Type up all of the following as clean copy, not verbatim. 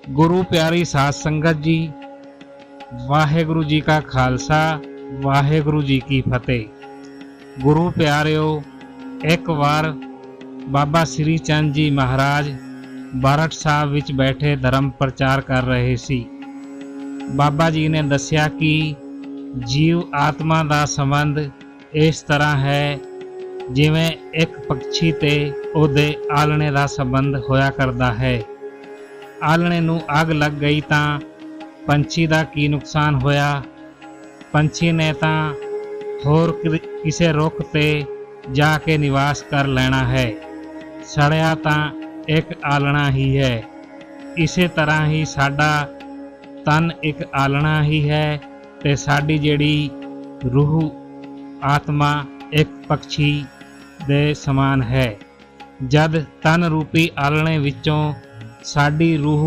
गुरु प्यारी साध संगत जी, वाहेगुरु जी का खालसा, वाहेगुरु जी की फतेह। गुरु प्यारिओ, एक बार बाबा श्री चंद जी महाराज बारठ साहब विच बैठे धर्म प्रचार कर रहे सी। बाबा जी ने दस्या कि जीव आत्मा का संबंध इस तरह है जिवें एक पक्षी ते उहदे आलणे का संबंध होया करता है। आलणे नूं अग लग गई तां पंछी का की नुकसान होया। पंछी ने तां होर किसी रुख ते जाके निवास कर लेना है। सड़िया तां एक आलना ही है। इसे तरह ही साडा तन एक आलना ही है ते साडी जिहड़ी रूह आत्मा एक पक्षी दे समान है। जद तन रूपी आलणे विचों साडी रूह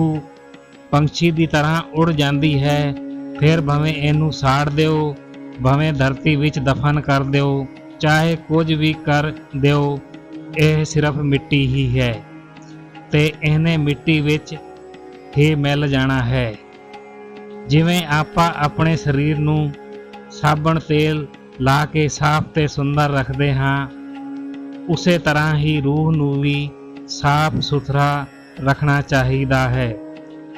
पंछी की तरह उड़ जाती है, फिर भवें इनू साड़ दिओ, भवें धरती विच दफन कर दिओ, चाहे कुछ भी कर दिओ, यह सिर्फ मिट्टी ही है ते इहने मिट्टी विच ही मिल जाना है। जिवें आपां अपने शरीर नूं साबण तेल ला के साफ ते सुंदर रखते हाँ, उसे तरह ही रूह नूं भी साफ सुथरा रखना चाहिदा है।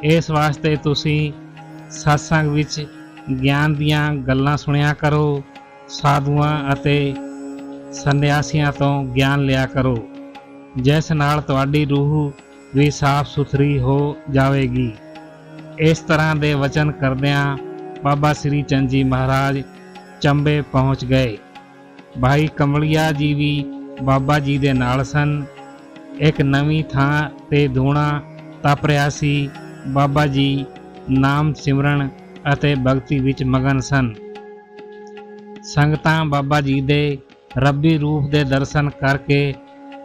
इस वास्ते तुसीं सत्संग विच ज्ञान दियां गल्लां सुनिया करो, साधुआं अते संन्यासियां तो ज्ञान लिया करो, जिस नाल तुहाडी रूह भी साफ सुथरी हो जाएगी। इस तरह के वचन करदियां बाबा श्री चंद जी महाराज चंबे पहुँच गए। भाई कमलिया जी भी बाबा जी दे नाल सन। एक नवीं थां ते धूणा तप रहा सी। बाबा जी नाम सिमरन अते भगती विच मगन सन। संगतां बाबा जी दे रब्बी रूप दे दर्शन करके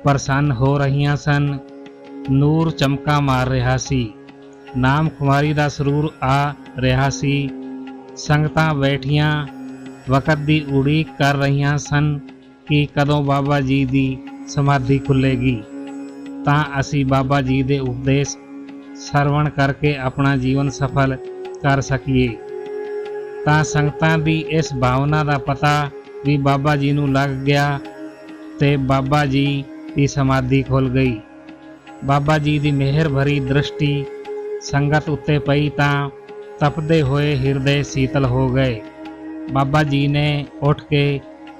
प्रसन्न हो रहीआं सन। नूर चमका मार रहा सी। नाम कुमारी दा सरूर आ रहा सी। संगतां बैठियां वक़्त दी उड़ीक कर रहीआं सन कि कदों बाबा जी दी समाधि खुलेगी तां असी बाबा जी दे उपदेश सरवण करके अपना जीवन सफल कर सकीए। तां संगतां दी इस भावना का पता भी बाबा जी नूं लग गया ते बाबा जी की समाधि खुल गई। बाबा जी की मेहर भरी दृष्टि संगत उत्ते पई तां तपदे हुए हृदय शीतल हो गए। बाबा जी ने उठ के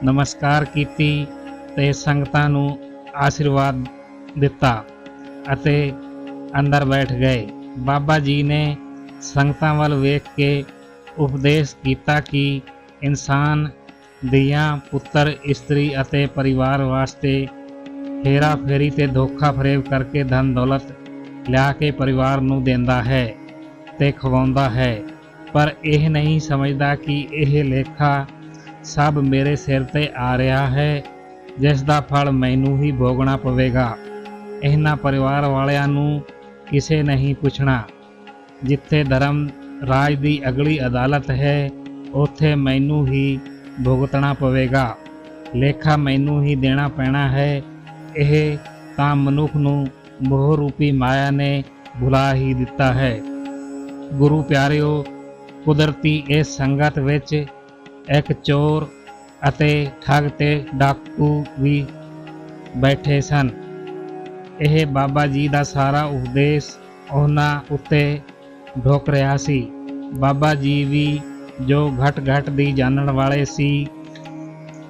नमस्कार कीती ते संगतां नूं आशीर्वाद दिता अते अंदर बैठ गए। बाबा जी ने संगतां वल वेख के उपदेश किया कि इंसान दियां पुत्र स्त्री अते परिवार वास्ते फेरा फेरी ते धोखा फरेब करके धन दौलत लिया के परिवार नूं देंदा है ते खवाउंदा है, पर यह नहीं समझदा कि यह लेखा सब मेरे सिर ते आ रहा है, जिसका फल मैनू ही भोगना पवेगा। इन्हां परिवार वालियां नूं किसे नहीं पुछना। जिथे धर्म राज की अगली अदालत है, उत्थे मैनू ही भुगतना पवेगा। लेखा मैनू ही देना पैना है। यह तां मनुख नूं मोह रूपी माया ने भुला ही दिता है। गुरु प्यारिओ, कुदरती इस संगत विच एक चोर अते ठग ते डाकू भी बैठे सन। यह बाबा जी का सारा उपदेश उन्हां उत्ते ढुक रहा सी। बाबा जी भी जो घट घट दी जानन वाले सी,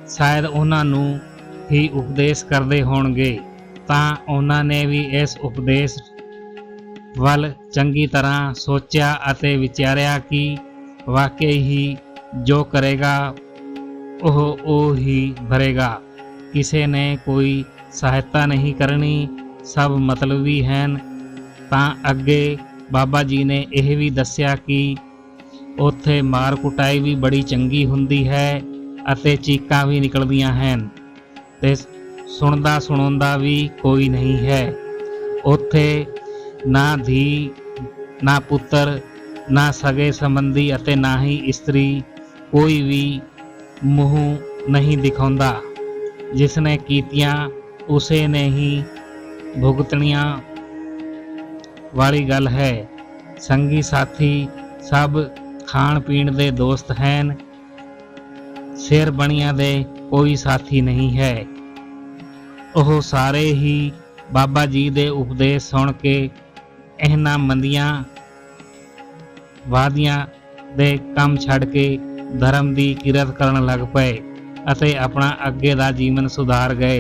शायद उन्हां नूं ही उपदेश करदे होणगे, तां उन्हां ने भी इस उपदेश वल चंगी तरह सोचा अते विचारिया कि वाकई ही जो करेगा ओह ही भरेगा। किसी ने कोई सहायता नहीं करनी, सब मतलबी हैं। तां अगे बाबा जी ने यह भी दस्या कि उत्थे मार कुटाई भी बड़ी चंगी हुंदी है अते चीकां भी निकलदियां हैं ते सुणदा सुणाउंदा भी कोई नहीं है। उत्थे ना धी ना पुत्र ना सगे संबंधी अते ना ही स्त्री कोई भी मुँह नहीं दिखाउंदा। जिसने कीतियां उसे ने ही भुगतनियां वाली गल है। संगी साथी सब खाण पीण दे दोस्त हैं। शेर बणिया दे कोई साथी नहीं है। ਉਹ ਸਾਰੇ ही बाबा जी दे उपदेश सुन के इन्हां मंदियां वादियां दे काम छड़ के धर्म दी किरत करन लग पए ਅਤੇ अपना अगे दा जीवन सुधार गए।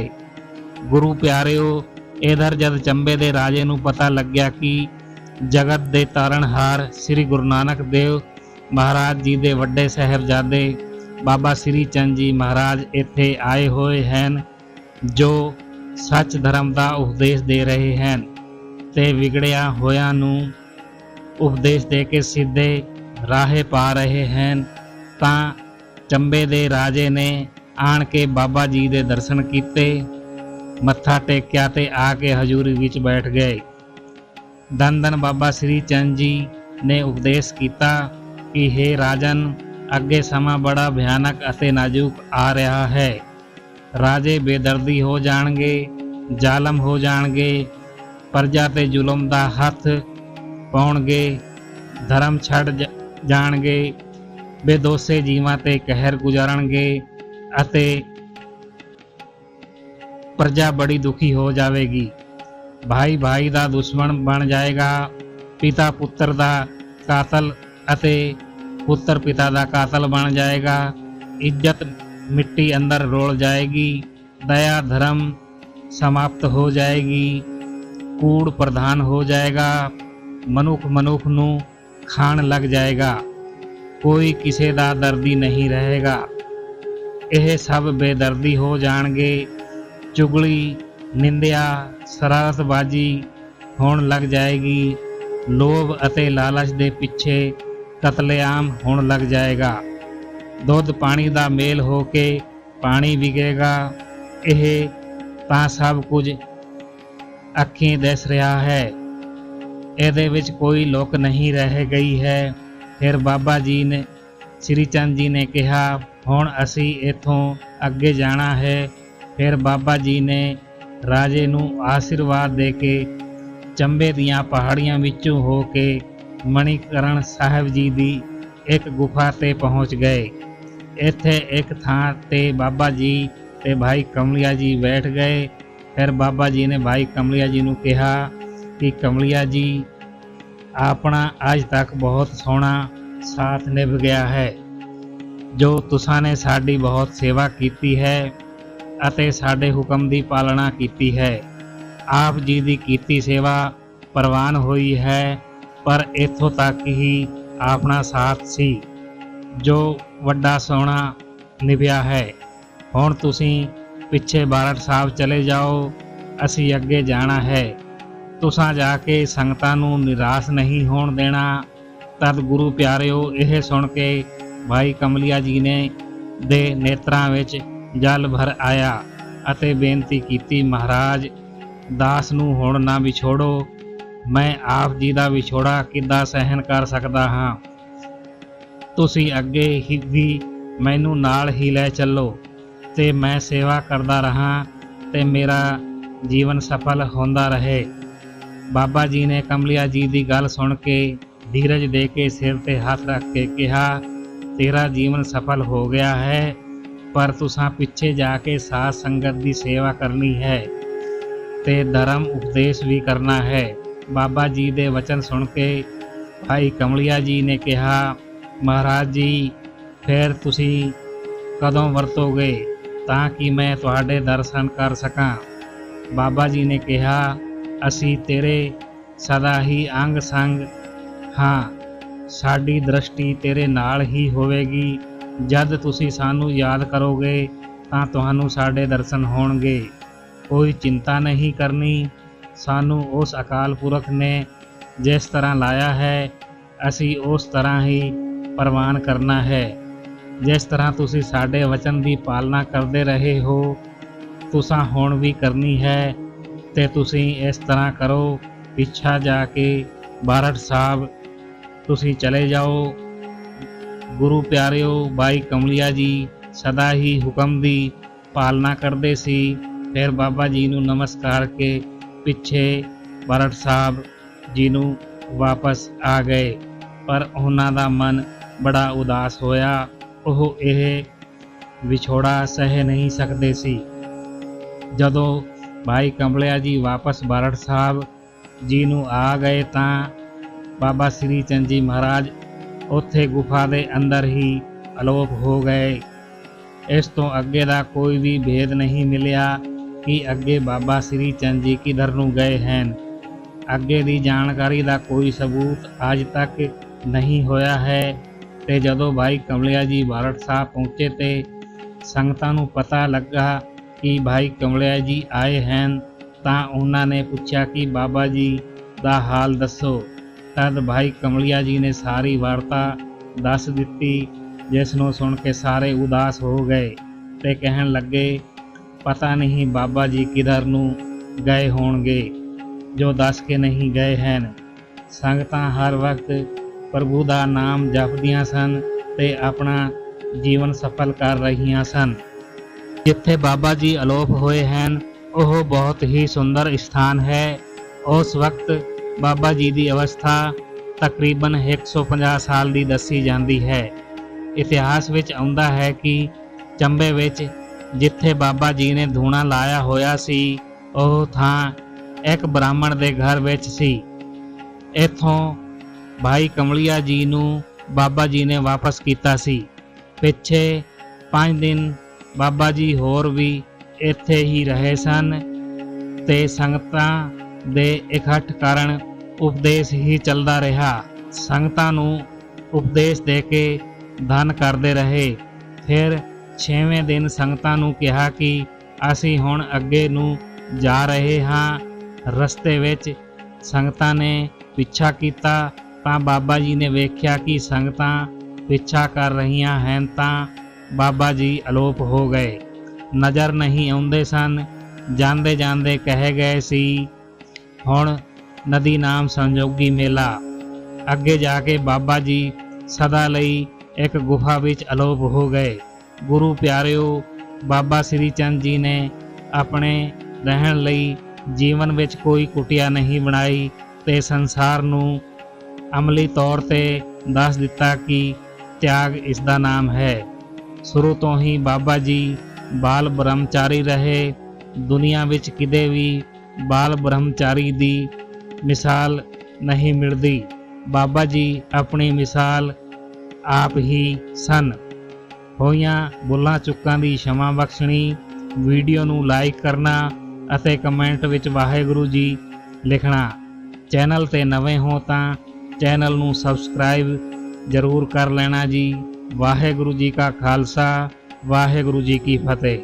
गुरु प्यारिओ, इधर जद चंबे दे राजे नूं पता लग्या कि जगत दे तारणहार श्री गुरु नानक देव महाराज जी दे वड्डे साहिबजादे बाबा श्री चंद जी महाराज इत्थे आए होए हैं, जो सच धर्म का उपदेश दे रहे हैं ते विगड़िया होया नूं उपदेश दे के सीधे राहे पा रहे हैं, तां चंबे दे राजे ने आण के बाबा जी दे दर्शन कीते, मत्था टेकिया ते आके हजूरी विच बैठ गए। धन धन बाबा श्री चंद जी ने उपदेश किया कि हे राजन, अगे समा बड़ा भयानक अते नाजुक आ रहा है। राजे बेदर्दी हो जाणगे, जालम हो जाणगे, प्रजा ते जुलम दा हथ पाउणगे, धर्म छड़ जाणगे, बेदोसे जीवां ते कहर गुजारनगे अते प्रजा बड़ी दुखी हो जाएगी। भाई भाई दा दुश्मन बन जाएगा, पिता पुत्र दा कातल अते पुत्र पिता दा कातल बन जाएगा, इज्जत मिट्टी अंदर रोल जाएगी, दया धर्म समाप्त हो जाएगी, कूड़ प्रधान हो जाएगा, मनुख मनुख नूं खाण लग जाएगा, कोई किसी दा दर्दी नहीं रहेगा। यह सब बेदर्दी हो जाणगे, चुगली निंदिया शरारतबाजी होण लग जाएगी, लोभ अते लालच दे पिछे कतलेआम होण लग जाएगा, दुध पानी दा मेल हो के पानी विगेगा। यह तां सब कुछ अखीं दिस रहा है, ਇਹਦੇ ਵਿੱਚ कोई लुक नहीं रह गई है। फिर बाबा जी ने श्री चंद जी ने कहा, हुण असी इथों अगे जाना है। फिर बाबा जी ने राजे नूं आशीर्वाद दे के चंबे दियां पहाड़ियां विचों हो के मणिकरण साहिब जी दी एक गुफा ते पहुँच गए। इत्थे एक थां ते बाबा जी ते भाई कमलिया जी बैठ गए। फिर बाबा जी ने भाई कमलिया जी नूं कहा कि कमलिया जी, अपना अज तक बहुत सोहना साथ निभ गया है, जो तुसां ने साडी बहुत सेवा की है अते साडे हुक्म की पालना की है। आप जी की कीती सेवा प्रवान हुई है, पर इत्थों तक ही अपना साथ सी, जो वड्डा सोहना निभया है। हुण तुसीं पिछे बारठ साहब चले जाओ, असी अगे जाना है। तुसां जाके संगतां नूं निराश नहीं होण देना। तद गुरु प्यारिओ, यह सुन के भाई कमलिया जी ने दे नेत्रां विच जल भर आया अते बेनती कीती, महाराज दास नूं हुण ना विछोड़ो, मैं आप जी दा विछोड़ा किद्दां सहन कर सकदा हां। तुसीं अगे ही भी मैनूं नाल ही लै चलो ते मैं सेवा करदा रहां ते मेरा जीवन सफल होंदा रहे। बाबा जी ने कमलिया जी की गल सुन के धीरज दे के सिर ते हाथ रख के कहा, तेरा जीवन सफल हो गया है, पर तुसां पिछे जाके साथ संगत की सेवा करनी है ते धर्म उपदेश भी करना है। बाबा जी दे वचन सुन के भाई कमलिया जी ने कहा, महाराज जी फिर तुसी कदों वरतोगे ताकि मैं तुहाडे दर्शन कर सकां। बाबा जी ने कहा, असी तेरे सदा ही अंग संग हाँ, साडी दृष्टि तेरे नाल ही होवेगी। जद तुसी सानू याद करोगे तां तुहानू साडे दर्शन होणगे। कोई चिंता नहीं करनी, सानू उस अकाल पुरख ने जिस तरह लाया है असी उस तरह ही प्रवान करना है। जिस तरह तुसी साडे वचन की पालना करते रहे हो, तुसां हुण भी करनी है ते तुसी इस तरह करो। पिछा जाके बारठ साहब तुसी चले जाओ। गुरु प्यारिओ, भाई कमलिया जी सदा ही हुक्म की पालना करते सी। फिर बाबा जी नूं नमस्कार के पिछे बारठ साहब जी नूं ਵਾਪਸ ਆ ਗਏ, ਪਰ ਉਹਨਾਂ ਦਾ ਮਨ ਬੜਾ ਉਦਾਸ ਹੋਇਆ। ਉਹ ਇਹ ਵਿਛੋੜਾ ਸਹਿ ਨਹੀਂ ਸਕਦੇ ਸੀ। ਜਦੋਂ ਭਾਈ ਕਮਲਿਆ ਜੀ ਵਾਪਸ ਬਾਰਠ ਸਾਹਿਬ ਜੀ ਨੂੰ ਆ ਗਏ ਤਾਂ ਬਾਬਾ ਸ੍ਰੀ ਚੰਦ ਜੀ ਮਹਾਰਾਜ ਉੱਥੇ ਗੁਫਾ ਦੇ ਅੰਦਰ ਹੀ ਅਲੋਪ ਹੋ ਗਏ। ਇਸ ਤੋਂ ਅੱਗੇ ਦਾ ਕੋਈ ਵੀ ਭੇਦ ਨਹੀਂ ਮਿਲਿਆ ਕਿ ਅੱਗੇ ਬਾਬਾ ਸ੍ਰੀ ਚੰਦ ਜੀ ਕਿਧਰ ਨੂੰ ਗਏ ਹਨ। ਅੱਗੇ ਦੀ ਜਾਣਕਾਰੀ ਦਾ ਕੋਈ ਸਬੂਤ ਅੱਜ ਤੱਕ ਨਹੀਂ ਹੋਇਆ ਹੈ। ਤੇ ਜਦੋਂ ਭਾਈ ਕਮਲਿਆ ਜੀ ਬਾਰਠ ਸਾਹਿਬ ਪਹੁੰਚੇ ਤੇ ਸੰਗਤਾਂ ਨੂੰ ਪਤਾ ਲੱਗਾ ਕਿ ਭਾਈ ਕਮਲਿਆ ਜੀ ਆਏ ਹਨ ਤਾਂ ਉਹਨਾਂ ਨੇ ਪੁੱਛਿਆ ਕਿ ਬਾਬਾ ਜੀ ਦਾ ਹਾਲ ਦੱਸੋ। ਤਦ ਭਾਈ ਕਮਲਿਆ ਜੀ ਨੇ ਸਾਰੀ ਵਾਰਤਾ ਦੱਸ ਦਿੱਤੀ, ਜਿਸ ਨੂੰ ਸੁਣ ਕੇ ਸਾਰੇ ਉਦਾਸ ਹੋ ਗਏ ਤੇ ਕਹਿਣ ਲੱਗੇ, ਪਤਾ ਨਹੀਂ ਬਾਬਾ ਜੀ ਕਿਧਰ ਨੂੰ ਗਏ ਹੋਣਗੇ ਜੋ ਦੱਸ ਕੇ ਨਹੀਂ ਗਏ ਹਨ। ਸੰਗਤਾਂ ਹਰ ਵਕਤ ਪ੍ਰਭੂ ਦਾ ਨਾਮ ਜਪਦੀਆਂ ਸਨ ਤੇ ਆਪਣਾ ਜੀਵਨ ਸਫਲ ਕਰ ਰਹੀਆਂ ਸਨ। ਜਿੱਥੇ ਬਾਬਾ ਜੀ ਅਲੋਪ ਹੋਏ ਹਨ ਉਹ ਬਹੁਤ ਹੀ ਸੁੰਦਰ ਸਥਾਨ ਹੈ। ਉਸ ਵਕਤ ਬਾਬਾ ਜੀ ਦੀ ਅਵਸਥਾ ਤਕਰੀਬਨ 150 ਸਾਲ ਦੀ ਦੱਸੀ ਜਾਂਦੀ ਹੈ। ਇਤਿਹਾਸ ਵਿੱਚ ਆਉਂਦਾ ਹੈ ਕਿ ਚੰਬੇ ਵਿੱਚ ਜਿੱਥੇ ਬਾਬਾ ਜੀ ਨੇ ਧੂਣਾ ਲਾਇਆ ਹੋਇਆ ਸੀ ਉਹ ਥਾਂ ਇੱਕ ਬ੍ਰਾਹਮਣ ਦੇ ਘਰ ਵਿੱਚ ਸੀ। ਇੱਥੋਂ ਭਾਈ ਕਮਲਿਆ ਜੀ ਨੂੰ ਬਾਬਾ ਜੀ ਨੇ ਵਾਪਸ ਕੀਤਾ ਸੀ। ਪਿੱਛੇ 5 ਦਿਨ ਬਾਬਾ ਜੀ ਹੋਰ ਵੀ ਇੱਥੇ ਹੀ ਰਹੇ ਸਨ ਤੇ ਸੰਗਤਾਂ ਦੇ ਇਕੱਠ ਕਾਰਨ ਉਪਦੇਸ਼ ਹੀ ਚੱਲਦਾ ਰਿਹਾ। ਸੰਗਤਾਂ ਨੂੰ ਉਪਦੇਸ਼ ਦੇ ਕੇ ਧੰਨ ਕਰਦੇ ਰਹੇ। ਫਿਰ 6ਵੇਂ ਦਿਨ ਸੰਗਤਾਂ ਨੂੰ ਕਿਹਾ ਕਿ ਅਸੀਂ ਹੁਣ ਅੱਗੇ ਨੂੰ ਜਾ ਰਹੇ ਹਾਂ। ਰਸਤੇ ਵਿੱਚ ਸੰਗਤਾਂ ਨੇ ਪਿੱਛਾ ਕੀਤਾ ਤਾਂ ਬਾਬਾ ਜੀ ਨੇ ਵੇਖਿਆ ਕਿ ਸੰਗਤਾਂ ਪਿੱਛਾ ਕਰ ਰਹੀਆਂ ਹਨ ਤਾਂ ਬਾਬਾ ਜੀ ਅਲੋਪ ਹੋ ਗਏ, ਨਜ਼ਰ ਨਹੀਂ ਆਉਂਦੇ ਸਨ। ਜਾਂਦੇ ਜਾਂਦੇ ਕਹਿ ਗਏ ਸੀ, ਹੁਣ ਨਦੀ ਨਾਮ ਸੰਜੋਗੀ ਮੇਲਾ। ਅੱਗੇ ਜਾ ਕੇ ਬਾਬਾ ਜੀ ਸਦਾ ਲਈ ਇੱਕ ਗੁਫਾ ਵਿੱਚ ਅਲੋਪ ਹੋ ਗਏ। ਗੁਰੂ ਪਿਆਰਿਓ, ਬਾਬਾ ਸ੍ਰੀ ਚੰਦ ਜੀ ਨੇ ਆਪਣੇ ਰਹਿਣ ਲਈ ਜੀਵਨ ਵਿੱਚ ਕੋਈ ਕੁਟੀਆ ਨਹੀਂ ਬਣਾਈ ਤੇ ਸੰਸਾਰ ਨੂੰ ਅਮਲੀ ਤੌਰ ਤੇ ਦੱਸ ਦਿੱਤਾ ਕਿ ਤਿਆਗ ਇਸ ਦਾ ਨਾਮ ਹੈ। ਸ਼ੁਰੂ ਤੋਂ ਹੀ ਬਾਬਾ ਜੀ ਬਾਲ ਬ੍ਰਹਮਚਾਰੀ ਰਹੇ। ਦੁਨੀਆ ਵਿੱਚ ਕਿਤੇ ਵੀ ਬਾਲ ਬ੍ਰਹਮਚਾਰੀ ਦੀ ਮਿਸਾਲ ਨਹੀਂ ਮਿਲਦੀ। ਬਾਬਾ ਜੀ ਆਪਣੀ ਮਿਸਾਲ ਆਪ ਹੀ ਸਨ। ਹੋਈਆਂ ਭੁੱਲਾਂ ਚੁੱਕਾਂ ਦੀ क्षमा ਬਖਸ਼ਣੀ। ਵੀਡੀਓ ਨੂੰ ਲਾਈਕ ਕਰਨਾ ਅਤੇ ਕਮੈਂਟ ਵਿੱਚ ਵਾਹਿਗੁਰੂ ਜੀ ਲਿਖਣਾ। ਚੈਨਲ ਤੇ ਨਵੇਂ ਹੋ ਤਾਂ ਚੈਨਲ ਨੂੰ ਸਬਸਕ੍ਰਾਈਬ ਜ਼ਰੂਰ ਕਰ ਲੈਣਾ ਜੀ। ਵਾਹਿਗੁਰੂ ਜੀ ਕਾ ਖਾਲਸਾ, ਵਾਹਿਗੁਰੂ ਜੀ ਕੀ ਫਤਿਹ।